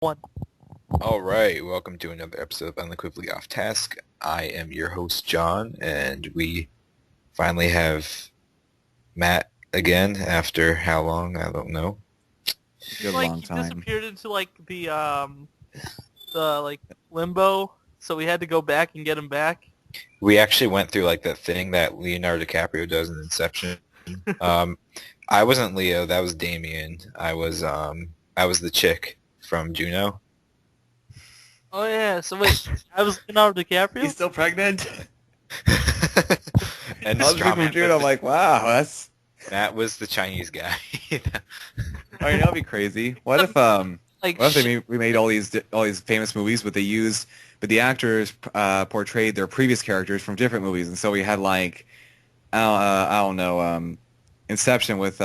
One. All right, welcome to another episode of Unequivocally Offtask. I am your host, John, and we finally have Matt again after how long? I don't know. Good Like long he time. disappeared into like the like limbo, so we had to go back and get him back. We actually went through like that thing that Leonardo DiCaprio does in Inception. Um, I wasn't Leo, that was Damien. I was the chick from Juno. Oh yeah, so wait, I was Leonardo He's DiCaprio? still pregnant? And I was Straw from Man June. was I'm like, wow, that's. Matt was the Chinese guy. I mean, that'd be crazy. What if Like we made all these famous movies, but the actors portrayed their previous characters from different movies, and so we had like, I don't know, Inception with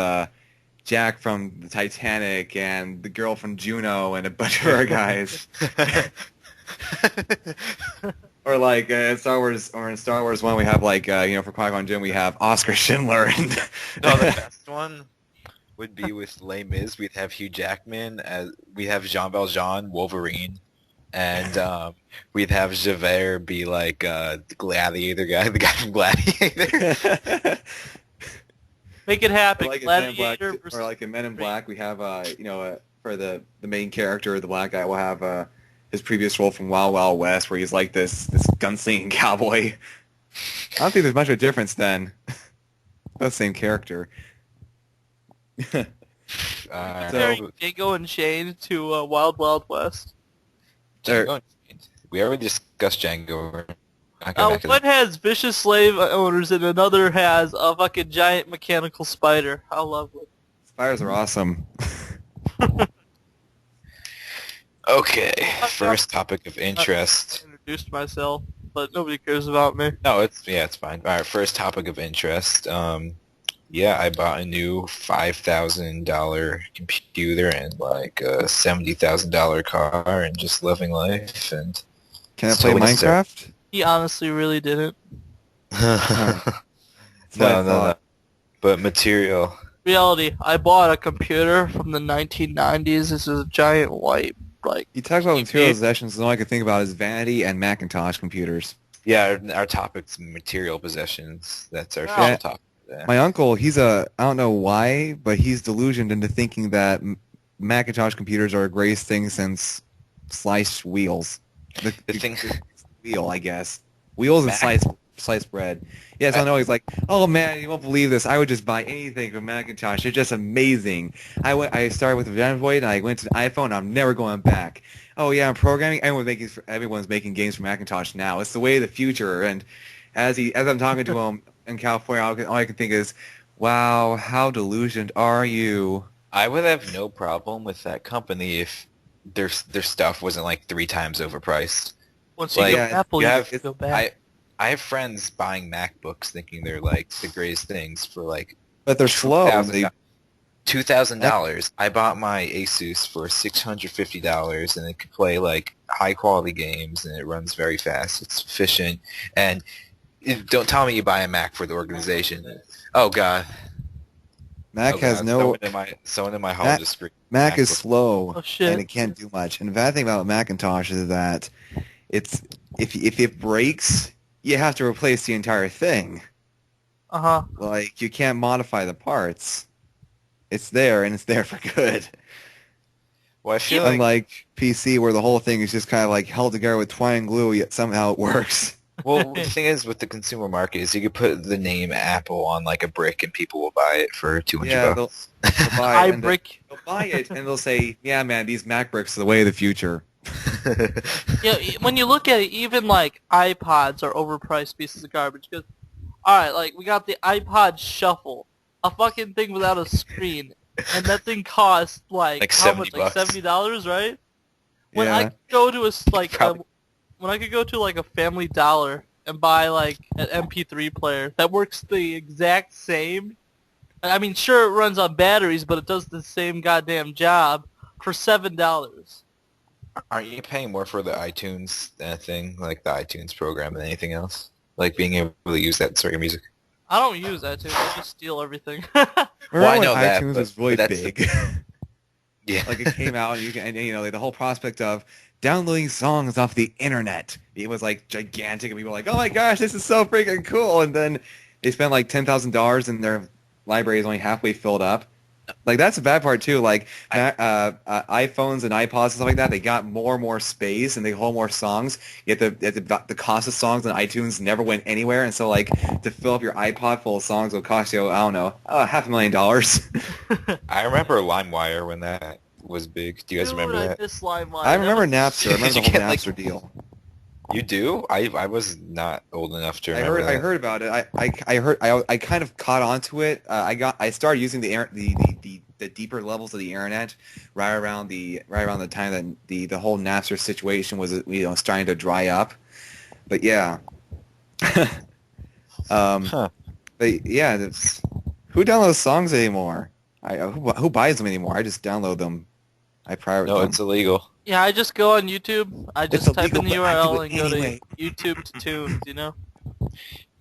Jack from the Titanic and the girl from Juno and a bunch of other guys. Or like in Star Wars 1, we have like for Qui-Gon Jinn we have Oscar Schindler and No, the best one would be with Les Mis. We'd have Hugh Jackman as we have Jean Valjean, Wolverine, and we'd have Javert be like the Gladiator guy, the guy from Gladiator. make it happen. Or like in Men in Black, Gladiator versus or like in Men in Black, we have for the main character, the black guy, we'll have his previous role from Wild Wild West, where he's like this gunslinging cowboy. I don't think there's much of a difference then. The same character. comparing Django Unchained to Wild Wild West. Django. We already discussed Django. We're not going back to One that. has vicious slave owners and another has a fucking giant mechanical spider. How lovely. Spiders are awesome. Okay, first topic of interest. Introduced myself, but nobody cares about me. No, it's fine. All right, first topic of interest. Yeah, I bought a new $5,000 computer and like a $70,000 car, and just living life. And Can I So play what is there? Minecraft? He honestly really didn't. no, what I no, no. thought. But material. Reality, I bought a computer from the 1990s. This is a giant white, like, You talk about material possessions, and all I can think about is vanity and Macintosh computers. Yeah, our topic's material possessions. That's our Yeah. official topic. Yeah. My uncle, I don't know why, but he's delusioned into thinking that Macintosh computers are the greatest thing since sliced wheels. The thing, Wheel, I guess. Wheels and Mac- sliced bread. Yes, I know. He's like, oh man, you won't believe this. I would just buy anything from Macintosh. It's just amazing. I started with the Android, and I went to the iPhone. I'm never going back. Oh yeah, I'm programming. Everyone's making games for Macintosh now. It's the way of the future. And as I'm talking to him in California, all I can think is, wow, how delusioned are you? I would have no problem with that company if their stuff wasn't like 3 times overpriced. once you Like, go Apple, you you have- have to go back. I have friends buying MacBooks thinking they're like the greatest things for like But they're slow. $2,000. I bought my Asus for $650, and it could play like high quality games, and it runs very fast. It's efficient, and don't tell me you buy a Mac for the organization. Oh God, Mac Oh, has God. no. Someone in my home Mac- just screamed. Mac is MacBook. slow, Oh, shit. and it can't do much. And the bad thing about Macintosh is that it's if it breaks, you have to replace the entire thing. Uh-huh. Like you can't modify the parts. It's there, and it's there for good. Well, I feel like Unlike PC, where the whole thing is just kind of like held together with twine glue, yet somehow it works. well, the thing is with the consumer market is you could put the name Apple on like a brick, and people will buy it for 200 Yeah, bucks. they'll buy it, and Brick. they'll buy it, and they'll say, "Yeah, man, these Mac bricks are the way of the future." Yeah, when you look at it, even like iPods are overpriced pieces of garbage. Because, alright, like we got the iPod Shuffle, a fucking thing without a screen, and that thing costs Like how much? 70 Like bucks. $70, right? When I Yeah. could go to Probably. when I could go to like a Family Dollar and buy like an MP3 player that works the exact same. I mean, sure it runs on batteries, but it does the same goddamn job for $7. Aren't you paying more for the iTunes thing, like the iTunes program, than anything else? Like being able to use that sort of music? I don't use that too. I just steal everything. Remember Well, I when know that, iTunes but- was really but that's the- big? Yeah. Like it came out, and like the whole prospect of downloading songs off the internet. It was like gigantic, and people were like, "Oh my gosh, this is so freaking cool!" And then they spent like $10,000, and their library is only halfway filled up. Like that's the bad part too. Like iPhones and iPods and stuff like that, they got more and more space and they hold more songs. Yet the cost of songs on iTunes never went anywhere. And so like to fill up your iPod full of songs will cost you, I don't know, $500,000. I remember LimeWire when that was big. Do you guys Dude, remember I that? miss LimeWire. I That remember was- Napster. I remember the You whole get, like- Napster deal. You do? I was not old enough to I remember that. heard about it. I kind of caught onto it. I started using the deeper levels of the internet right around the time that the whole Napster situation was starting to dry up. But yeah, Huh. but yeah, who downloads songs anymore? Who buys them anymore? I just download them. I pirate No, them. it's illegal. Yeah, I just go on YouTube. I just type in the illegal, but I do URL it and go anyway. to YouTube to tunes, you know?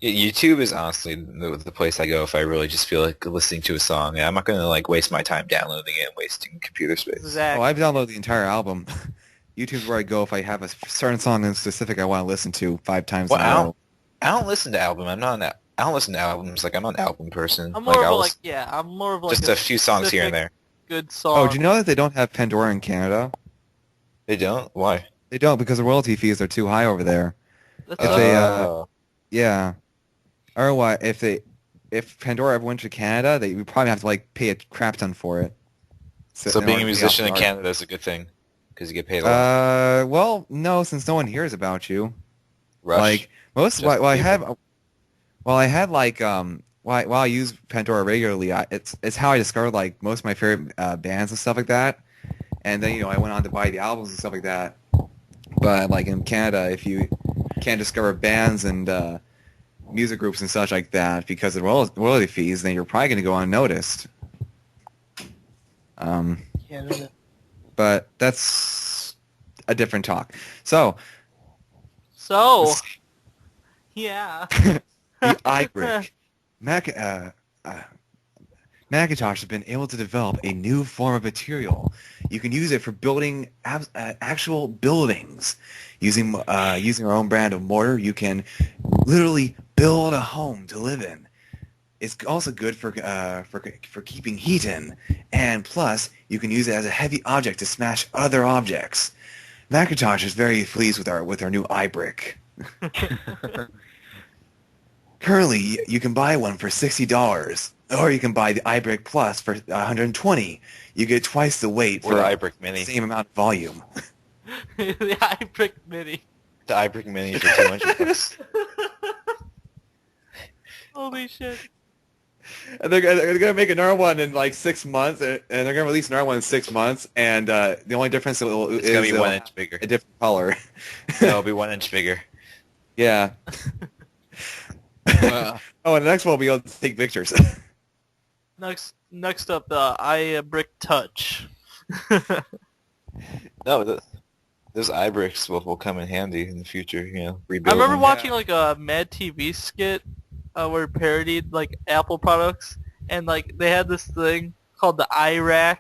YouTube is honestly the place I go if I really just feel like listening to a song. Yeah, I'm not gonna like waste my time downloading it and wasting computer space. Oh, Exactly. I've downloaded the entire album. YouTube's where I go if I have a certain song in specific I want to listen to 5 times Well, in a row. I don't listen to album. I don't listen to albums. Like I'm not an album person. I'm like more of a, I'll like, yeah, I'm more of like just a few songs here and there. good song. Oh, do you know that they don't have Pandora in Canada? They don't? Why? They don't because the royalty fees are too high over there. That's if a- they, Oh. Yeah. Or why? If Pandora ever went to Canada, they would probably have to like pay a crap ton for it. So in being a order to be musician off in the art. Canada is a good thing because you get paid a lot. Well, no, since no one hears about you. Rush. Like most, Just while I use Pandora regularly, it's how I discovered like most of my favorite bands and stuff like that. And then I went on to buy the albums and stuff like that. But like in Canada, if you can't discover bands and music groups and such like that because of royalty fees, then you're probably going to go unnoticed. Canada. But that's a different talk. So So, yeah. the iBrick. Macintosh has been able to develop a new form of material. You can use it for building actual buildings. Using our own brand of mortar, you can literally build a home to live in. It's also good for keeping heat in, and plus you can use it as a heavy object to smash other objects. Macintosh is very pleased with our new iBrick. Currently, you can buy one for $60, or you can buy the iBrick Plus for $120. You get twice the weight Or for the the iBrick Mini. same amount of volume. The iBrick Mini. The iBrick Mini for $200. Holy shit. And they're gonna make another one in like 6 months, and they're gonna release another one in 6 months. And the only difference It's is gonna be it'll 1 have inch bigger. a different color. It'll be 1 inch bigger. Yeah. Wow. Oh, and the next one will be able to take pictures. Next up, the iBrick Touch. No, those iBricks will come in handy in the future. I Rebuild. remember them. watching like a Mad TV skit where it parodied like Apple products, and like they had this thing called the iRack.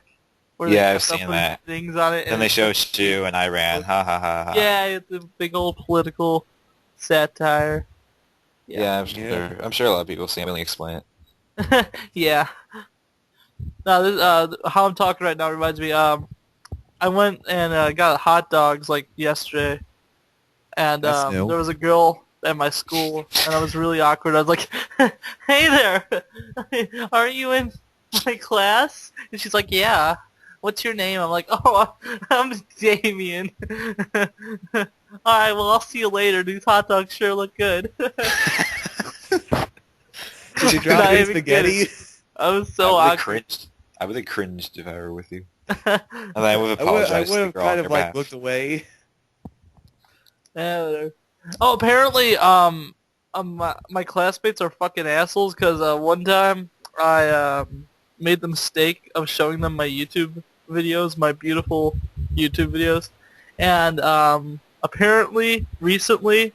Where Yeah, they I've seen put that. things on it. Then they show Stu and Iran. Ha ha ha ha. Yeah, the big old political satire. Yeah, I'm sure a lot of people see me explain it. Yeah. No, this, how I'm talking right now reminds me. I went and got hot dogs like yesterday, and That's new. there was a girl at my school, and I was really awkward. I was like, "Hey there, aren't you in my class?" And she's like, "Yeah." What's your name? I'm like, "Oh, I'm Damien." All right, well, I'll see you later. These hot dogs sure look good. Did you drop Not your even spaghetti? I was so I awkward. would have cringed if I were with you. And I would have apologized I to would the have girl on kind your of like behalf. looked away. Yeah, whatever. Oh, apparently, my classmates are fucking assholes because one time I made the mistake of showing them my YouTube videos, my beautiful YouTube videos, and apparently recently,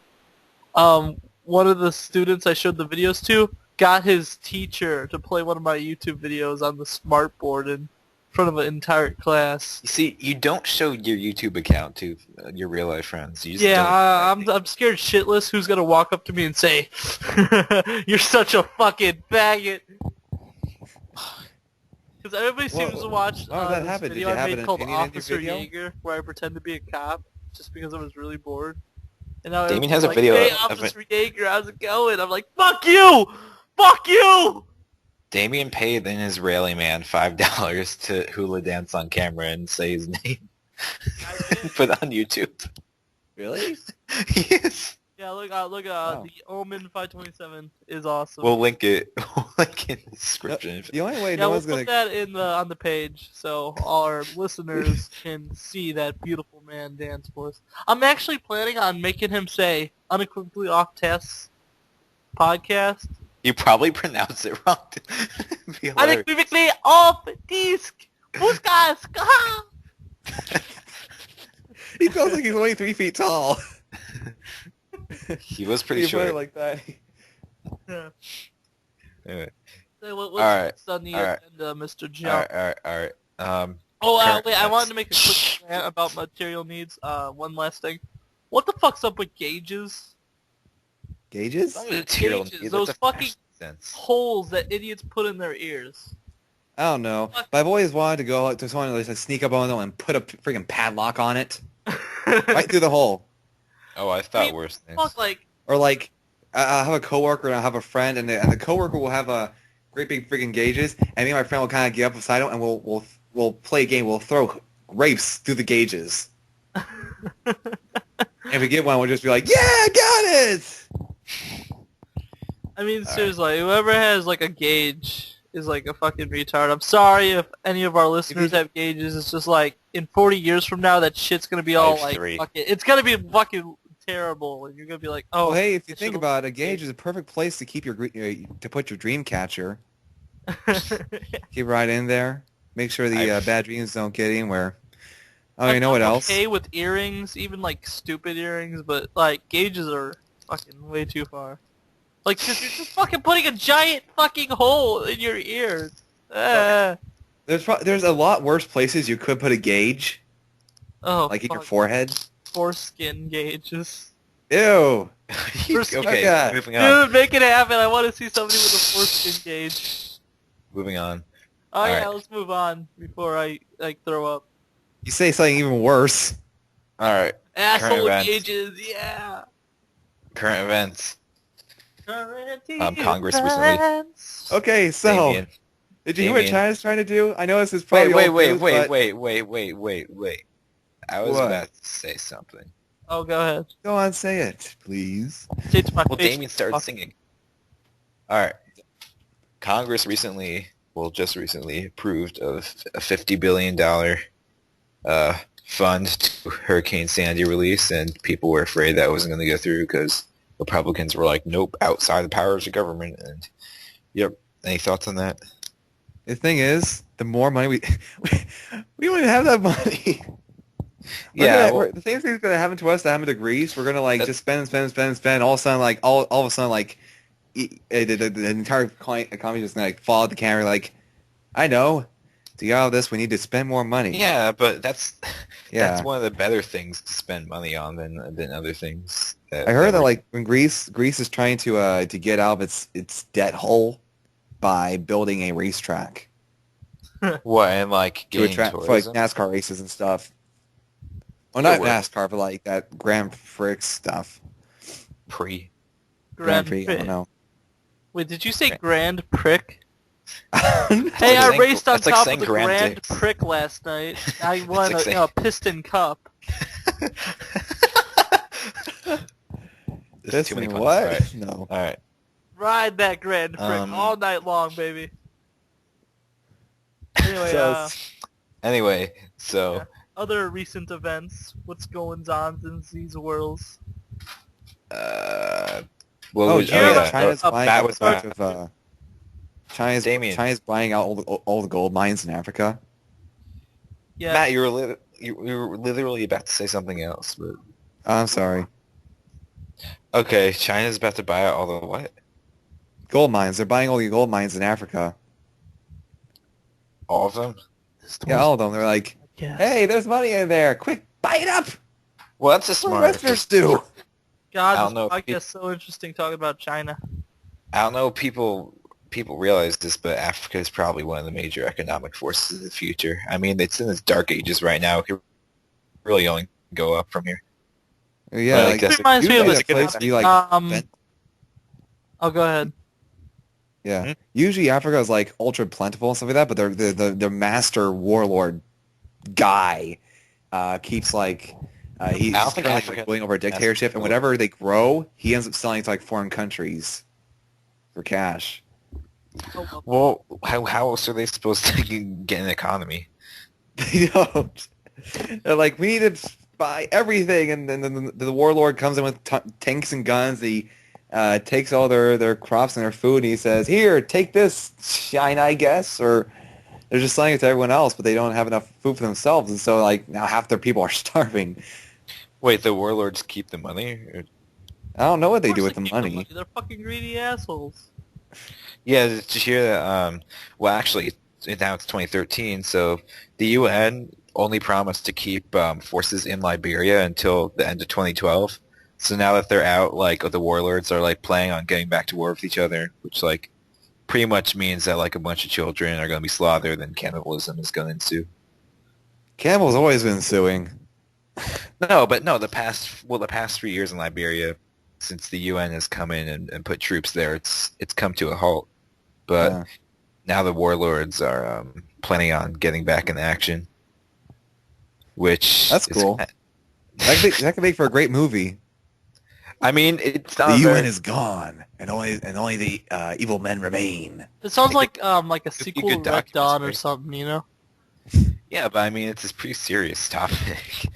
one of the students I showed the videos to got his teacher to play one of my YouTube videos on the smart board, and front of an entire class. You see, you don't show your YouTube account to your real life friends. You just Yeah, don't. I'm scared shitless who's gonna walk up to me and say, "You're such a fucking faggot." Because everybody seems to watch why would that this happen? Did video you I have made an called opinion in your Officer video? Jaeger, where I pretend to be a cop just because I was really bored. And now Damien everybody's has a like, video "Hey, of it. Officer Jaeger, how's it going?" I'm like, "Fuck you! Fuck you!" Damien paid an Israeli man $5 to hula dance on camera and say his name. Put it on YouTube. Really? Yes. Yeah, look, Oh. the Omen 527 is awesome. We'll link it. We'll link it in the description. The only way Yeah, no we'll one's put gonna. that on the page so our listeners can see that beautiful man dance for us. I'm actually planning on making him say "Unequivocally Offtask" podcast. You probably pronounce it wrong. Be hilarious. Unequivocally Offtask. Puskas. He feels like he's only 3 feet tall. He was pretty You put it short. like that. Yeah. Anyway. So what's Alright, next on the alright. agenda, Mr. Jump? Alright. Wait, I current wanted to make a quick rant about material needs. One last thing. What the fuck's up with gauges? Gauges? Material Gauges, needs, those that's a fucking fashion sense. holes that idiots put in their ears. I don't know. But I've always wanted to go to someone like sneak up on them and put a freaking padlock on it, right through the hole. Oh, I thought mean, worse things. Fuck, like, Or like, I have a coworker and I have a friend, and the coworker will have a great big freaking gauges, and me and my friend will kind of get up beside him, and we'll play a game. We'll throw grapes through the gauges. If we get one, we'll just be like, "Yeah, got it!" I mean, seriously, whoever has, like, a gauge is, like, a fucking retard. I'm sorry if any of our listeners have gauges. It's just, like, in 40 years from now, that shit's gonna be all, like, 5'3". fucking... It's gonna be fucking terrible, and you're gonna be like, oh... Well, hey, if you I think should've- about it, a gauge is a perfect place to keep to put your dream catcher. Keep right in there. Make sure the bad dreams don't get anywhere. Oh, you know what else? Okay with earrings, even, like, stupid earrings, but, like, gauges are fucking way too far. Like, you're just fucking putting a giant fucking hole in your ear. There's a lot worse places you could put a gauge, Oh, like in your fuck. forehead. Foreskin gauges. Ew. Okay, God. moving on. Dude, make it happen. I want to see somebody with a foreskin gauge. Moving on. Oh yeah, Alright. let's move on before I, like, throw up. You say something even worse. Alright, Asshole events. gauges, yeah. current events. Current Congress recently- events. Okay, so Damien. did you hear what Damien. China's trying to do? I know this is probably Wait. old news, but Wait. I was What? about to say something. Oh, go ahead. go on, say it, please. Say it to my Well, face. Damien started singing. Alright. Congress just recently approved of a $50 billion fund to Hurricane Sandy release, and people were afraid that wasn't going to go through because Republicans were like, nope, outside the powers of government. And yep. Any thoughts on that? The thing is, the more money we don't even have that money. The same thing's gonna happen to us that happened to Greece. We're gonna like just spend. All of a sudden, like all of a sudden, like the entire economy just gonna like fall out the camera. Like, I know, to get out of this, we need to spend more money. Yeah, but that's Yeah. one of the better things to spend money on than other things. I heard that like when Greece is trying to get out of its debt hole by building a racetrack what, and like to getting attract for like tourism? NASCAR races and stuff. Well, It not works. NASCAR, but like that Grand Prix stuff. Pre. Grand Prix, I don't know. Wait, did you say Grand- Grand Prick? Hey, like I saying- raced on that's like top saying of the Grand Grand Dicks. Prick last night. I won like saying- a piston cup. There's too many puns. what? Alright. No. Alright. Ride that Grand Prick all night long, baby. Anyway, So- Anyway, so Yeah. Other recent events. What's going on in these worlds? China's that buying that out was a bunch of Damien. China's buying out all the gold mines in Africa. Yeah. Matt, you were literally about to say something else, but I'm sorry. okay, China's about to buy out all the what? Gold mines. They're buying all the gold mines in Africa. All of them? This is the Yeah, most all of them. They're like, podcast. hey, there's money in there. Quick, buy it up. Well, that's a What do smart. Westerners do? God, I this don't know if podcast is so interesting talking about China. I don't know if people realize this, but Africa is probably one of the major economic forces of the future. I mean, it's in its dark ages right now. It could really only go up from here. Yeah, But, like This reminds me of usually a that place be like, Oh, go ahead. yeah. Hmm? Usually Africa is like ultra plentiful and stuff like that, but the master warlord guy keeps like he's I don't think currently Africa like, going over a has dictatorship, and control. whatever they grow, he ends up selling to like foreign countries for cash. Oh, Well, how else are they supposed to get an economy? They don't. They're like, we need to buy everything, and then the warlord comes in with tanks and guns. He takes all their crops and their food, and he says, "Here, take this, China, I guess." Or they're just selling it to everyone else, but they don't have enough food for themselves, and so like now half their people are starving. Wait, the warlords keep the money? I don't know what they Of do course with the keep money. They're fucking greedy assholes. Yeah, did you hear that? Well, actually, now it's 2013, so the UN only promised to keep forces in Liberia until the end of 2012. So now that they're out, like the warlords are like planning on getting back to war with each other, which like pretty much means that like a bunch of children are going to be slaughtered and cannibalism is going to ensue. Campbell's always been suing. No, but no, the past 3 years in Liberia, since the UN has come in and put troops there, it's come to a halt. But Yeah. now the warlords are planning on getting back in action, which That's is, cool. That could make for a great movie. I mean, it's not The very, UN is gone, and only the evil men remain. It sounds Like like a could be sequel to good Red Dawn or documentary. something, you know? yeah, but I mean, it's a pretty serious topic.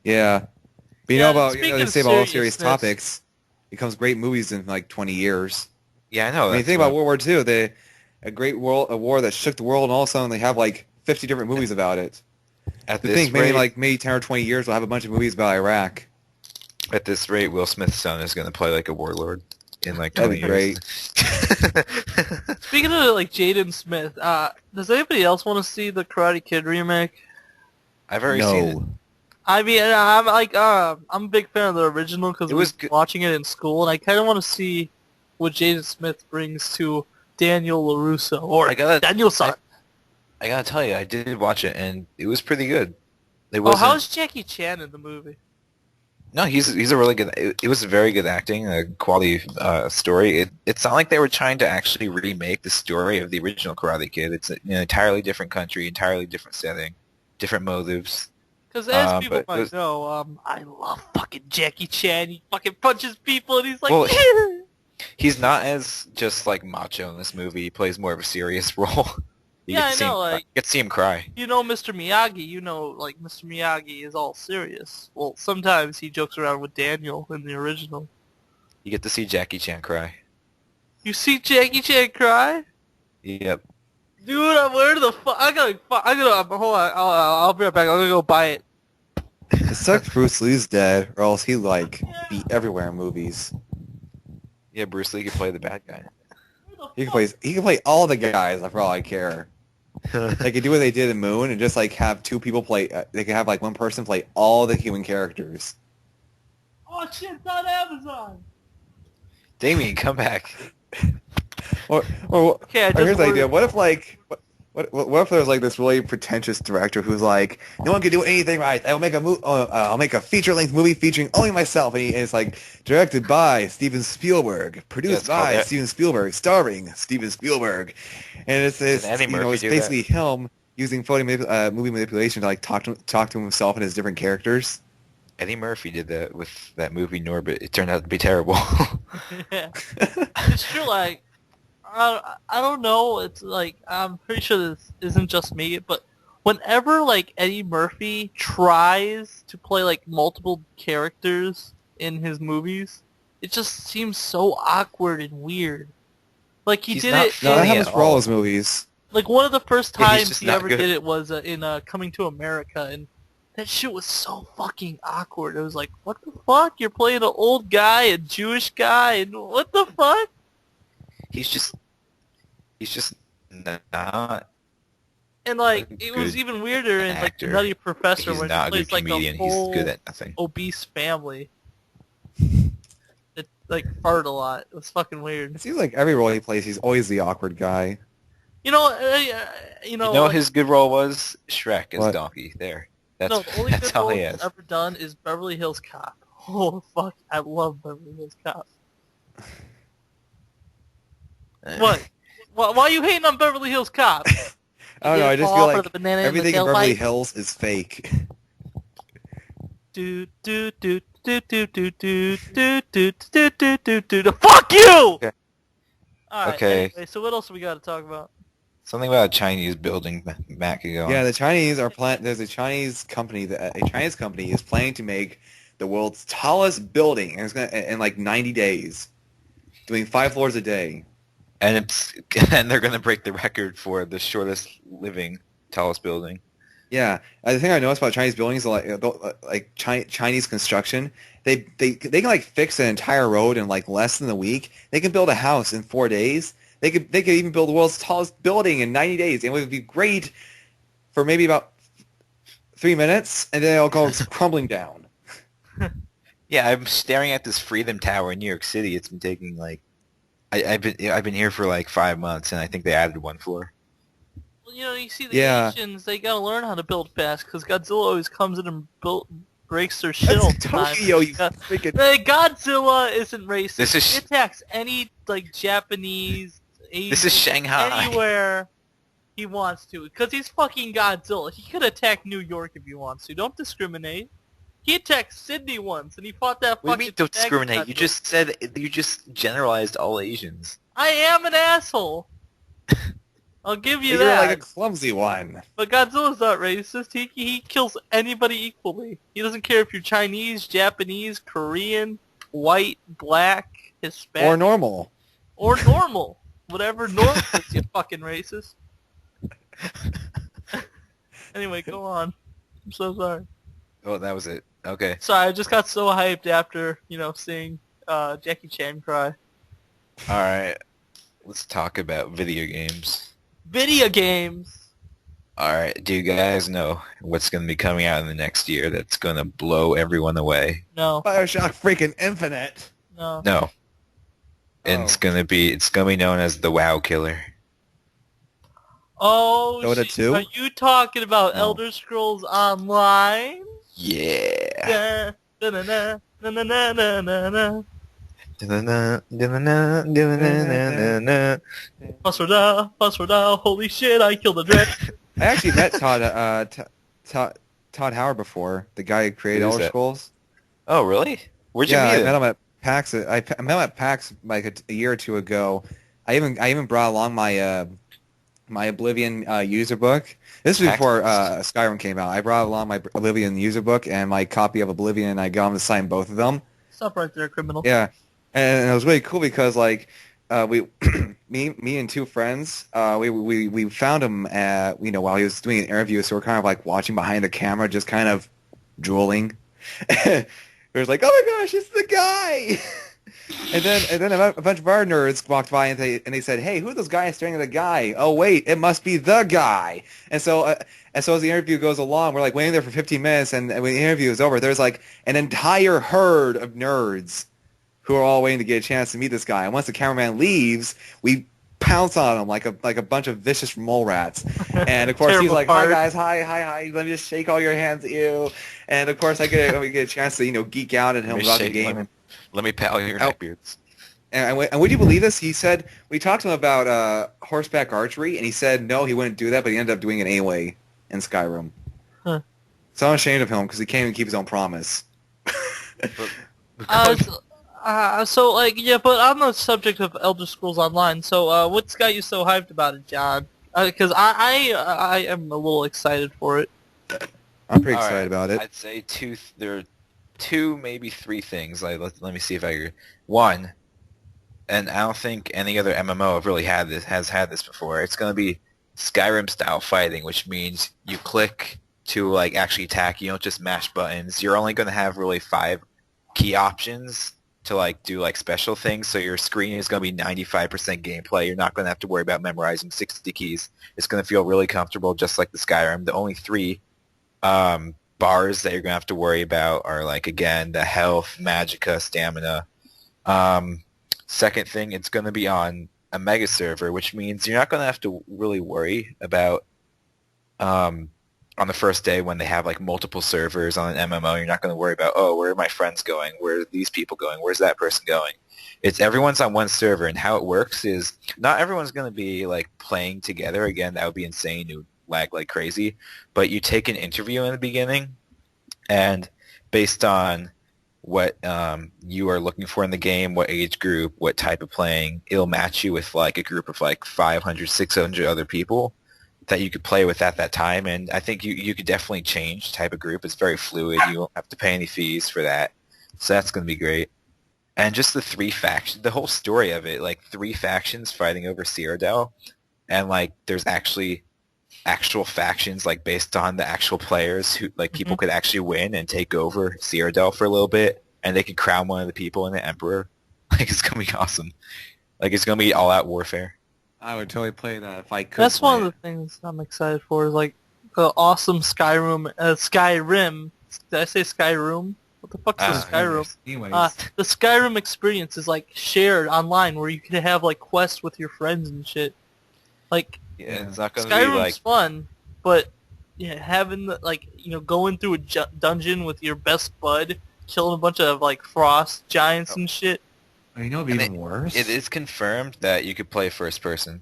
Yeah. But Yeah, they speaking of say about all serious seriousness- topics, becomes great movies in like 20 years. yeah, I know. I mean, That's think about one- World War II, a war that shook the world, and all of a sudden they have like 50 different movies about it. at I this think maybe rate, like maybe 10 or 20 years we'll have a bunch of movies about Iraq. at this rate, Will Smith's son is going to play like a warlord in like That'd 20 be years. Speaking of like Jaden Smith, does anybody else want to see the Karate Kid remake? I've already seen it. I mean, I'm a big fan of the original because It I was was good. watching it in school, and I kind of want to see what Jaden Smith brings to Daniel LaRusso or I gotta- Daniel San. I gotta tell you, I did watch it and it was pretty good. It Oh, wasn't. how is Jackie Chan in the movie? No, he's a really good. It was very good acting, a quality story. It's not like they were trying to actually remake the story of the original Karate Kid. It's an entirely different country, entirely different setting, different motives. Because as people but it might was- know, I love fucking Jackie Chan. He fucking punches people, and he's like, Well, He's not as just like macho in this movie. He plays more of a serious role. You Yeah, get to I see him know, cry. like- You get to see him cry. you know, Mr. Miyagi. You know, like Mr. Miyagi is all serious. Well, sometimes he jokes around with Daniel in the original. You get to see Jackie Chan cry. You see Jackie Chan cry? Yep. Dude, where the fuck? Hold on. I'll be right back. I'm gonna go buy it. It sucks Bruce Lee's dead, or else he like be everywhere in movies. Yeah, Bruce Lee could play the bad guy. He can play all the guys for all I care. They could do what they did in Moon and just like have two people play. They could have like one person play all the human characters. Oh shit, it's on Amazon. Damien, come back. Or Okay, I just here's the idea. ordered- What if like what if there's like this really pretentious director who's like, no one can do anything right. I'll make a feature-length movie featuring only myself, and it's like directed by Steven Spielberg, produced it's called by that. Steven Spielberg, starring Steven Spielberg, and it's Did Eddie Murphy it's do basically him using movie manipulation to like talk to himself and his different characters. Eddie Murphy did that with that movie Norbit. It turned out to be terrible. Yeah. It's true, like, I don't know, it's like, I'm pretty sure this isn't just me, but whenever, like, Eddie Murphy tries to play, like, multiple characters in his movies, it just seems so awkward and weird. Like, he He's did not it No, that funny in, happens at for all all. his movies. like, one of the first Yeah, he's times just he not ever good. did it was in Coming to America, and that shit was so fucking awkward. It was like, what the fuck? You're playing an old guy, a Jewish guy, and what the fuck? he's just not And A like it was good even weirder in like the actor. Nutty Professor He's where he not a good plays like a comedian. He's good full at nothing. obese family. It like farted a lot. It was fucking weird. It seems like every role he plays, he's always the awkward guy. You know, You know what like his good role was? Shrek as What? Donkey. There. no, That's the only that's good all role he he's has. ever done is Beverly Hills Cop. Oh fuck, I love Beverly Hills Cop. What? Why are you hating on Beverly Hills Cop? I don't know. You I get just fall feel for like the banana in the everything in Beverly tailpipe? Hills is fake. Do do do do do do do do do do do do do. Fuck you! Okay. All right. Okay. Anyway, so what else we got to talk about? Something about a Chinese building Matt could go Yeah, on. the Chinese are There's a Chinese company is planning to make the world's tallest building, and it's gonna in like 90 days, doing 5 floors a day. And they're gonna break the record for the shortest living tallest building. Yeah, the thing I noticed about Chinese buildings, Chinese construction, they can like fix an entire road in like less than a week. They can build a house in 4 days. They could even build the world's tallest building in 90 days. And it would be great for maybe about 3 minutes, and then it'll go crumbling down. Yeah, I'm staring at this Freedom Tower in New York City. It's been taking like I've been here for like 5 months, and I think they added 1 floor. Well, you see the Yeah. Asians, they gotta learn how to build fast because Godzilla always comes in and breaks their shit all That's the time. Tokyo, you freaking... Hey, Godzilla isn't racist. This is- He attacks any like Japanese, Asian, This is Shanghai. anywhere he wants to because he's fucking Godzilla. He could attack New York if he wants to. Don't discriminate. He attacked Sydney once, and he fought that What fucking... do you mean don't discriminate? Godzilla. You just generalized all Asians. I am an asshole. I'll give you You're that. like a clumsy one. But Godzilla's not racist. He kills anybody equally. He doesn't care if you're Chinese, Japanese, Korean, white, black, Hispanic. Or normal. Or normal. Whatever normal is, you fucking racist. Anyway, go on. I'm so sorry. Oh, that was it. Okay. Sorry, I just got so hyped after, seeing Jackie Chan cry. All right. Let's talk about video games. Video games! All right. Do you guys know what's going to be coming out in the next year that's going to blow everyone away? No. Bioshock freaking Infinite. No. No. And it's going to be known as the WoW Killer. Oh, Dota shit. 2? Are you talking about No. Elder Scrolls Online? Yeah. Da, na, na, na, na, na, na, na, na. Da-na-na, da-na-na, da-na-na, Password, holy shit, I killed a dragon. I actually met Todd Howard before, the guy who created Who's Elder that? Scrolls. Oh, really? Where'd you Yeah, meet I him? met him at PAX. I met him at PAX like a year or two ago. I even brought along my my Oblivion user book. This was PAX before East. Skyrim came out. I brought along my Oblivion user book and my copy of Oblivion, and I got him to sign both of them. Stop right there, criminal. Yeah, and it was really cool because like we me and 2 friends we found him at while he was doing an interview, so we're kind of like watching behind the camera, just kind of drooling. It was like, oh my gosh, it's the guy. And then a bunch of our nerds walked by and they said, hey, who are those guys staring at the guy? Oh wait, it must be the guy. And so as the interview goes along, we're like waiting there for 15 minutes, and when the interview is over, there's like an entire herd of nerds who are all waiting to get a chance to meet this guy. And once the cameraman leaves, we pounce on him like a bunch of vicious mole rats. And of course he's Terrible like, part. hi guys, hi, let me just shake all your hands at you. And of course we get a chance to geek out at him Let me about the shake- game. Let me pal your Oh. neckbeards. And would you believe this? He said, we talked to him about horseback archery, and he said no, he wouldn't do that, but he ended up doing it anyway in Skyrim. Huh. So I'm ashamed of him because he can't even keep his own promise. But on the subject of Elder Scrolls Online, so what's got you so hyped about it, John? Because I am a little excited for it. I'm pretty All excited right, about it. I'd say there are 2, maybe 3 things. Like, let me see if I agree. One, and I don't think any other MMO has had this before. It's going to be Skyrim style fighting, which means you click to like actually attack. You don't just mash buttons. You're only going to have really 5 key options to like do like special things. So your screen is going to be 95% gameplay. You're not going to have to worry about memorizing 60 keys. It's going to feel really comfortable, just like the Skyrim. The only three bars that you're going to have to worry about are like, again, the health, magicka, stamina. Second thing, it's going to be on a mega server, which means you're not going to have to really worry about on the first day when they have like multiple servers on an MMO. You're not going to worry about, oh, where are my friends going? Where are these people going? Where's that person going? It's everyone's on one server, and how it works is not everyone's going to be like playing together. Again, that would be insane. It would lag like crazy. But you take an interview in the beginning, and based on what you are looking for in the game, what age group, what type of playing, it'll match you with like a group of like 500, 600 other people that you could play with at that time. And I think you could definitely change type of group. It's very fluid. You won't have to pay any fees for that. So that's going to be great. And just the three factions, the whole story of it, like three factions fighting over Cyrodiil, and like there's actually actual factions like based on the actual players who like people could actually win and take over Cyrodiil for a little bit, and they could crown one of the people in the emperor. Like it's gonna be awesome. Like it's gonna be all out warfare. I would totally play that if I could. That's play one of the things I'm excited for. Is like the awesome Skyrim. Did I say Skyrim? What the fuck's a Skyrim? Anyways, The Skyrim experience is like shared online, where you can have like quests with your friends and shit. Like Yeah, it's not gonna be Skyrim's like fun, but yeah, having the, like going through a dungeon with your best bud, killing a bunch of like frost giants and shit. oh, you know what'd be even worse? it is confirmed that you could play first person.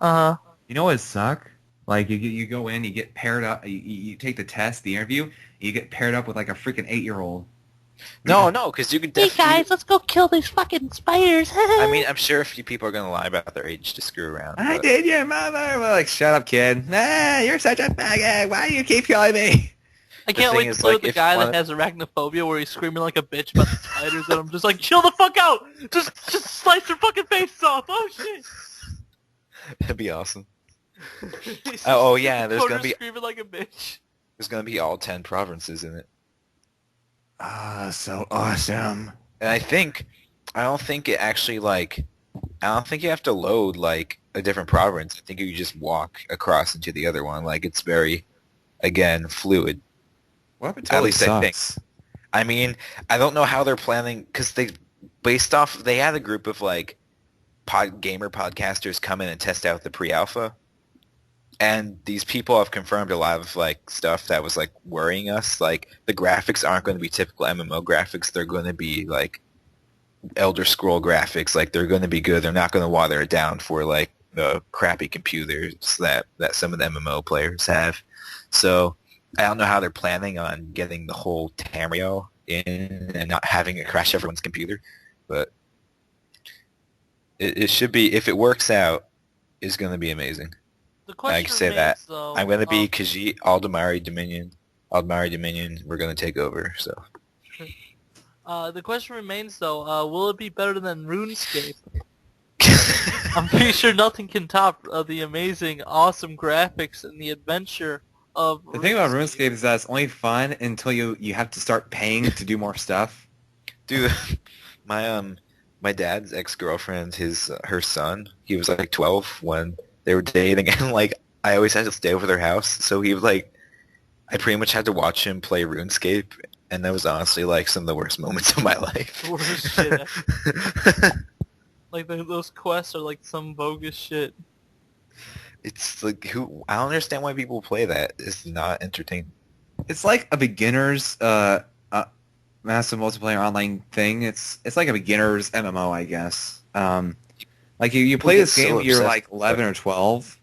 You know what suck? Like you go in, you get paired up, you take the test, the interview, you get paired up with like a freaking 8-year-old. No, because you can definitely. Hey guys, let's go kill these fucking spiders. I mean, I'm sure a few people are gonna lie about their age to screw around. I but- did your mother. Well, like, shut up, kid. Nah, you're such a faggot. Why do you keep calling me? I can't thing wait to is, play like, with the if guy you that wanna- has arachnophobia, where he's screaming like a bitch about the spiders, and I'm just like, chill the fuck out! Just slice their fucking faces off! Oh shit! That'd be awesome. He's Oh, just yeah, in the there's corner gonna be- screaming like a bitch. There's gonna be all 10 provinces in it, Ah, so awesome. and I don't think it actually like. I don't think you have to load like a different province. I think you just walk across into the other one. Like it's very, again, fluid. What if it At totally least I think. sucks? I mean, I don't know how they're planning because they had a group of like gamer podcasters come in and test out the pre-alpha, and these people have confirmed a lot of like stuff that was like worrying us. Like the graphics aren't going to be typical MMO graphics. They're going to be like Elder Scroll graphics. Like they're going to be good. They're not going to water it down for like the crappy computers that some of the MMO players have. So I don't know how they're planning on getting the whole Tamriel in and not having it crash everyone's computer, but it should be, if it works out, it's going to be amazing. The I question can say remains, that. though, I'm going to be Khajiit, Aldemari Dominion. We're going to take over, so. the question remains, though, will it be better than RuneScape? I'm pretty sure nothing can top the amazing, awesome graphics and the adventure of The thing about RuneScape is that it's only fun until you have to start paying to do more stuff. Dude, my dad's ex-girlfriend, her son, he was like 12 when they were dating, and like I always had to stay over their house, so he was like, I pretty much had to watch him play RuneScape, and that was honestly like some of the worst moments of my life. Worst shit like those quests are like some bogus shit. It's like I don't understand why people play that. It's not entertaining. It's like a beginner's massive multiplayer online thing. It's like a beginner's MMO, I guess. Like you play this game when you're like 11 or 12,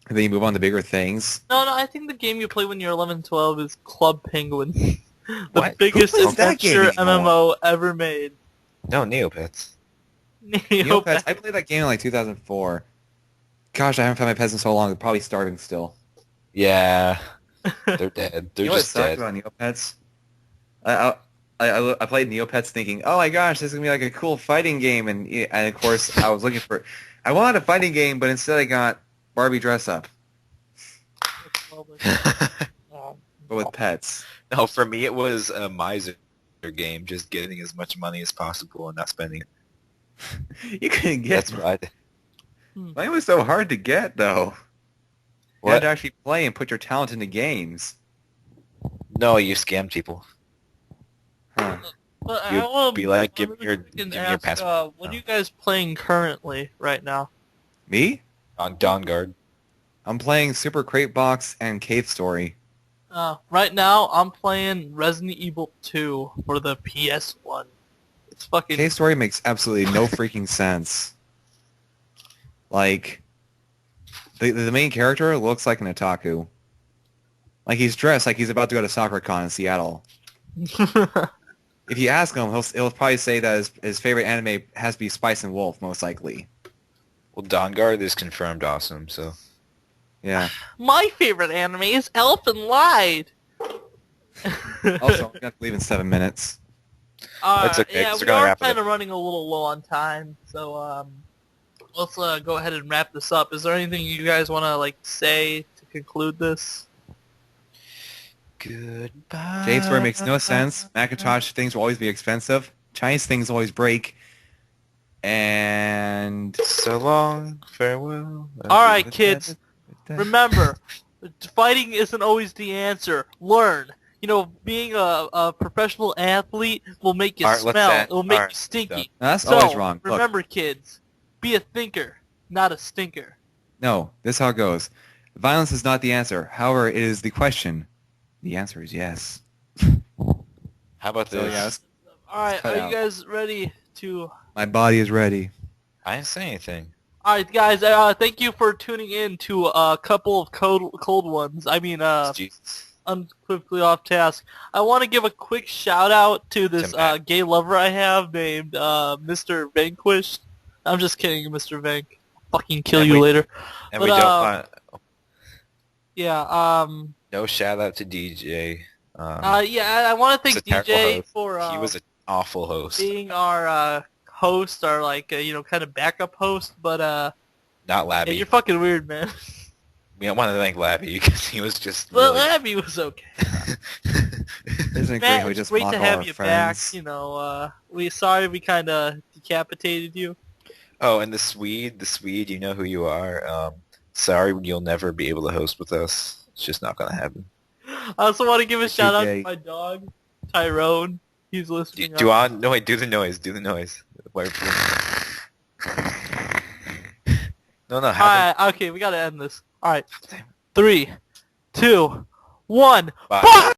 and then you move on to bigger things. No, I think the game you play when you're 11, 12 is Club Penguin. the What? biggest Who plays that game adventure anymore? MMO ever made. No, Neopets. Neopets, I played that game in like 2004. Gosh, I haven't found my pets in so long. They're probably starving still. Yeah, they're dead. They're You know what just sucked dead. about Neopets? I played Neopets thinking, oh my gosh, this is gonna be like a cool fighting game, and of course I was looking for, I wanted a fighting game, but instead I got Barbie dress up, but with pets. No, for me it was Miser game, just getting as much money as possible and not spending it. You couldn't get That's what I did. mine was so hard to get though. You had What? to actually play and put your talent into games. No, you scam people. Huh. But I You'd will be like, give me your ask, password. what are you guys playing currently right now? Me? On Dawn Guard. I'm playing Super Crate Box and Cave Story. Right now, I'm playing Resident Evil 2 for the PS1. It's fucking... Cave Story makes absolutely no freaking sense. Like, the main character looks like an otaku. Like, he's dressed like he's about to go to SoccerCon in Seattle. If you ask him, he'll probably say that his favorite anime has to be Spice and Wolf, most likely. Well, Dawn Guard is confirmed awesome, so. Yeah. My favorite anime is Elfen Lied! Also, I'm going to leave in 7 minutes. That's okay, Yeah, 'cause we we're gonna are wrap it kind up. of running a little low on time, so let's go ahead and wrap this up. Is there anything you guys want to like say to conclude this? Goodbye. Cave Story makes no sense. Macintosh things will always be expensive. Chinese things always break. And... So long, farewell. Alright, kids. Remember, fighting isn't always the answer. Learn. You know, being a professional athlete will make you Alright, let's smell. end. It will make Alright, you stinky. No, that's So, always wrong. Look, remember, kids, be a thinker, not a stinker. no, this is how it goes. Violence is not the answer. However, it is the question. The answer is yes. How about So, this? yes, Alright, cut are out. you guys ready to... my body is ready. I didn't say anything. Alright, guys, thank you for tuning in to a couple of cold ones. I mean, Jesus. Unequivocally Offtask. I want to give a quick shout out to this To Matt. gay lover I have named Mr. Vanquished. I'm just kidding, Mr. Vank. Fucking kill And you we- later. And But, we don't want Yeah, no shout out to DJ. yeah, I want to he's a thank terrible DJ host. for He was an awful host. being our host, our like kind of backup host. But Not yeah, Labby. you're fucking weird, man. We don't want to thank Labby because he was just Well, really... Abby was okay. Isn't it great Matt, how we it's just great mock to all have our you friends? back. You know, we kind of decapitated you. Oh, and the Swede, you know who you are. Sorry, you'll never be able to host with us. It's just not gonna happen. I also want to give a You're too shout out gay. to my dog, Tyrone. He's Do, listening. do on? No, wait. Do the noise. Do the noise. Where? No, have him. Alright, okay, we gotta end this. Alright. 3, 2, 1. Bye. Bye!